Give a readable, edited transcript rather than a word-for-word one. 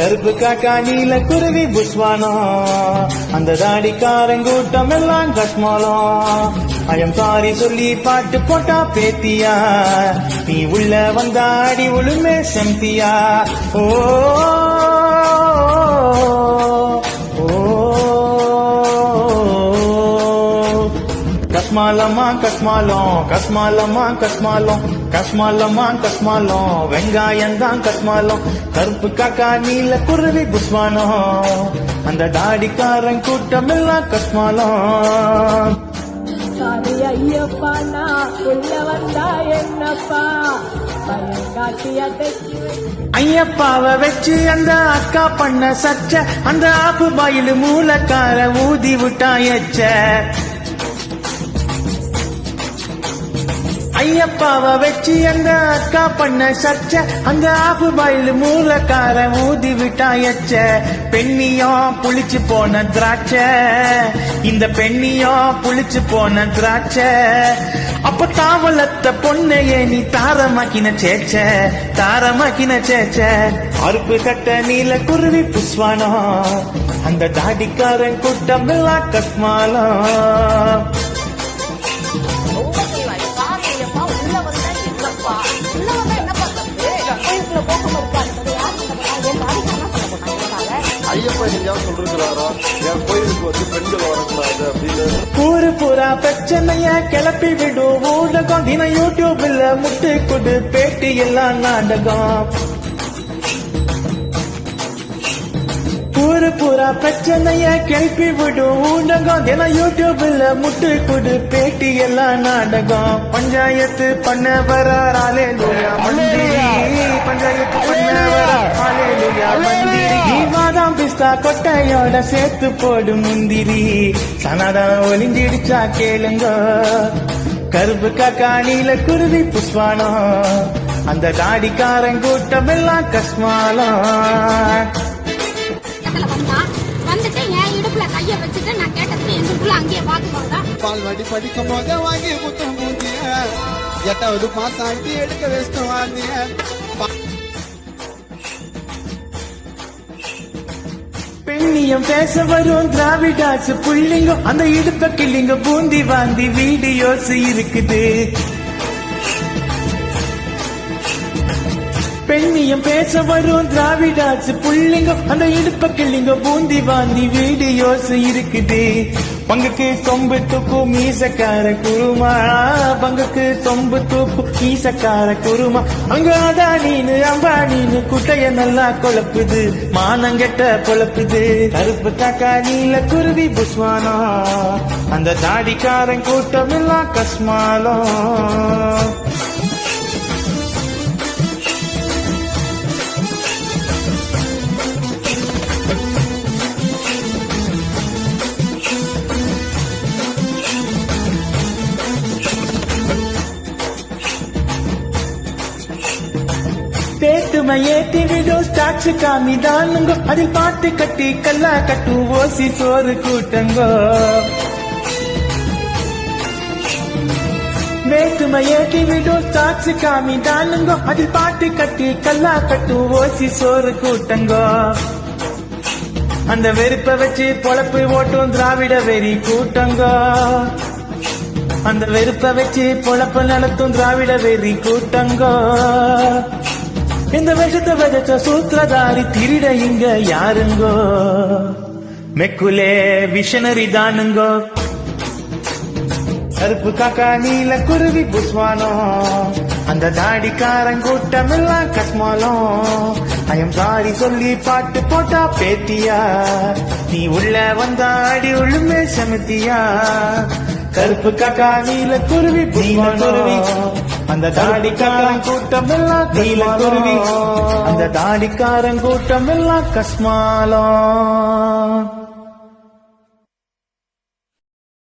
கருப்பு காக்கா நீல குருவி புஷ்வானம் அந்த தாடிக்காரங்கூட்டம் எல்லாம் கஸ்மாலம் ஐயம் சாரி சொல்லி பாட்டு போட்டா பேத்தியா நீ உள்ள வந்தாடி உளுமே செம்பியா ஓ கஸ்மாலமா கஸ்மாலம் கஸ்மாலமா கஸ்மாலம் கஸ்மாலமா கஸ்மாலம் வெங்காயந்தான் கஸ்மாலம் கருப்பு காக்கா நீல குருவி புஷ்வானம் அந்த தாடிக்காரன் கூட்டம் எல்லாம் கஸ்மாலம் ஐயப்பா நான் உள்ள வந்தா என்னப்பா ஐயப்பாவை வச்சு அந்த அக்கா பண்ண சச்ச அந்த ஆப்பு பாயில் மூலக்கார ஊதி விட்டாயச்ச ஐயப்பாவை வச்சு அந்த அக்கா பண்ண சச்ச அந்த ஆப்பு பாயில் மூலக்கார ஊதி விட்டாயச்ச பெண்ணியும் புளிச்சு போன திராட்சை இந்த பெண்ணியும் புளிச்சு போன திராட்சை அப்ப தாவலத்த பொண்ணையே நீ தாரமாக்கின சேச்ச தாரமாக்கின சேச்ச அறுப்பு கட்ட நீல குருவி புஷ்வானம் அந்த தாடிக்காரன் கூட்டம் எல்லாம் கஸ்மாலம் ஊரு பூரா பிரச்சனைய கிளப்பி விடும் ஊடகம் தின யூடியூப்ல முட்டு கொடு பேட்டி எல்லாம் நாடகம் ஊரு பூரா பிரச்சனைய கிளப்பி விடும் ஊடகம் தின யூடியூப்ல முட்டு கொடு பேட்டி எல்லாம் நாடகம் பஞ்சாயத்து பண்ண வர ஆலேலூயா மந்திரி பஞ்சாயத்து பண்ண வர ஆலேலூயா மந்திரி நீவாதான் பிஸ்தா கொட்டையோட சேர்த்து போடு முந்திரி சனாதனம் ஒளிஞ்சிடுச்சா கேளுங்க கருப்பு காக்கா நீல குருவி புஷ்வானம் அந்த தாடிக்காரன் கூட்டம் எல்லாம் கஸ்மாலம் பால்வாடி படிக்கும் போதே வாங்கி முத்தம் மூந்திய 8வது பாஸ் ஆகி எடுக்க வேஸ்ட் வாங்கிய பெண்ணியம் பேச வரும் திராவிடாசு புள்ளிங்க அந்த இடுப்ப கிள்ளிங்க பூந்தி வாந்தி வீடியோஸ் இருக்குது பெண்ணியம் பேச வரும் திராவிடாசு புள்ளிங்க அந்த இடுப்ப கிள்ளிங்க பூந்தி வாந்தி வீடியோஸ் இருக்குது பங்குக்கு சொம்பு தூக்கு மீசக்கார குருமா பங்குக்கு சொம்பு தூக்கு மீசக்கார குருமா அங்க அதானீனு அம்பானீனு குட்டைய நல்லா குழப்புது மானங்கெட்ட குழப்புது கருப்பு காக்கா நீல குருவி புஷ்வானம் அந்த தாடிக்காரன் கூட்டம் எல்லாம் கஸ்மாலம் தேட்டுமை ஏத்தி விடும் ஸ்டாக்ஸ் காமிதானுங்க அதில் பாட்டு கட்டி கல்லா கட்டு ஓசி சோறு கூட்டங்கோ வேட்டுமை ஏற்றி விடும் ஸ்டாக்ஸ் காமிதானுங்க அதில் பாட்டு கட்டி கல்லா கட்டு ஓசி சோறு கூட்டங்கோ அந்த வெறுப்பை வச்சு பொழப்பு ஓட்டும் திராவிட வெறி கூட்டங்கோ அந்த வெறுப்பை வச்சு பொழப்பு நடத்தும் திராவிட வெறி கூட்டங்கோ இந்த விஷத்தை விதைச்ச சூத்திரதாரி திருட இங்க யாருங்கோ மெக்குலே விஷனரி தானுங்கோ கருப்பு காக்கா நீல குருவி புஷ்வானம் அந்த தாடிக்காரன் கூட்டம் எல்லாம் கஸ்மாலம் ஐயம் சாரி சொல்லி பாட்டு போட்டா பேத்தியா நீ உள்ள வந்தாடி உளுமே சமத்தியா கருப்பு காக்கா நீல குருவி குருவி அந்த தாடிக்காரன் கூட்டம் எல்லாம் நீல குருவி அந்த தாடிக்காரன் கூட்டம் எல்லாம் கஸ்மாலம்